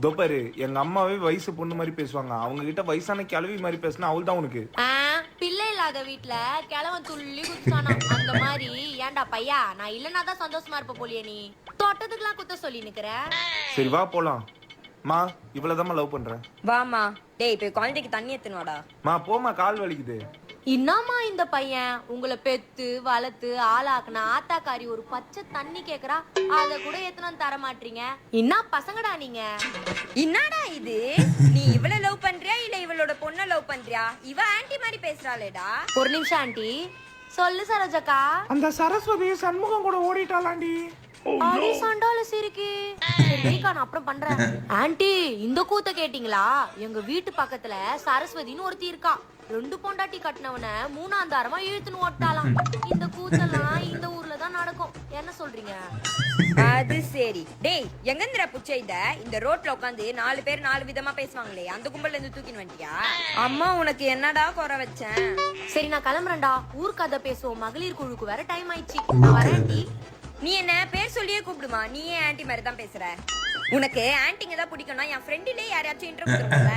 தோப்பாரு எங்க அம்மாவே வயசு பொண்ணு மாதிரி பேசுவாங்க. அவங்க கிட்ட வயசான கிழவி மாதிரி பேசினா அவள் தான் உனக்கு. பிள்ளை இல்லாத வீட்டுல கிழவன் துள்ளி குதிச்சானா அந்த மாதிரி. ஏன்டா பையா, நான் இல்லனா தான் சந்தோஷமா இருப்ப போலியே. நீ தொட்டதுக்கெல்லாம் குத்த சொல்லி நிக்கிற. சரி வா போலாம். மா இவ்வளவுதான் லவ் பண்றேன். வாமா. டேய் இப்ப குழந்தைக்கு தண்ணி எத்தனோடா. மா போமா, கால் வலிக்குது. என்னம்மா இந்த பையன் உங்களை பெத்து வளர்த்து ஆளாக்குன ஆத்தாக்காரி ஒரு பச்சை தண்ணி கேக்குறா, அத கூட எத்தனை தர மாட்டீங்க. என்ன பசங்கடா நீங்க? என்னடா இது, நீ இவள லவ் பண்றியா இல்ல இவளோட பொண்ண லவ் பண்றியா? இவ ஆன்ட்டி மாதிரி பேசுறாளேடா. ஒரு நிமிஷம் ஆண்டி. சொல்லு சரோஜக்கா. அந்த சரஸ்வதி சண்முகம் கூட ஓடிட்டாளாண்டி. அடி சண்டால சிரிக்கி. நான் அப்புறம் பண்றேன். ஆண்டி இந்த கூத்த கேட்டீங்களா? எங்க வீட்டு பக்கத்துல சரஸ்வதின்னு ஒருத்தி இருக்கா. 2 பொண்டாட்டி கட்டினவன 3ஆந்தாரமா இழுத்துன்னு ஓட்டாலாம். இந்த கூத்தெல்லாம் இந்த ஊர்ல தான் நடக்கும். என்ன சொல்றீங்க? அது சரி. டேய் எங்கந்திர புச்ச இந்த ரோட்ல உட்காந்து 4 பேர் 4 விதமா பேசுவாங்களே, அந்த கும்பல்ல இருந்து தூக்கின்னு வந்துட்டியா? அம்மா உனக்கு என்னடா குறை வச்சேன்? சரி நான் கிளம்புறேன்டா. ஊர் கதை பேசுவோம். மகளிர் குழுக்கு வேற டைம் ஆயிடுச்சு. நான் வரேன் ஆண்டி. நீ என்ன பேர் சொல்லியே கூப்பிடுமா? நீ ஏன் ஆன்ட்டி மாதிரி தான் பேசுற? உனக்கு ஆன்ட்டிங்க தான் பிடிக்கும்னா என் ஃப்ரெண்டிலே யாரையாச்சும் இன்ட்ரோ கொடுத்துருப்பல.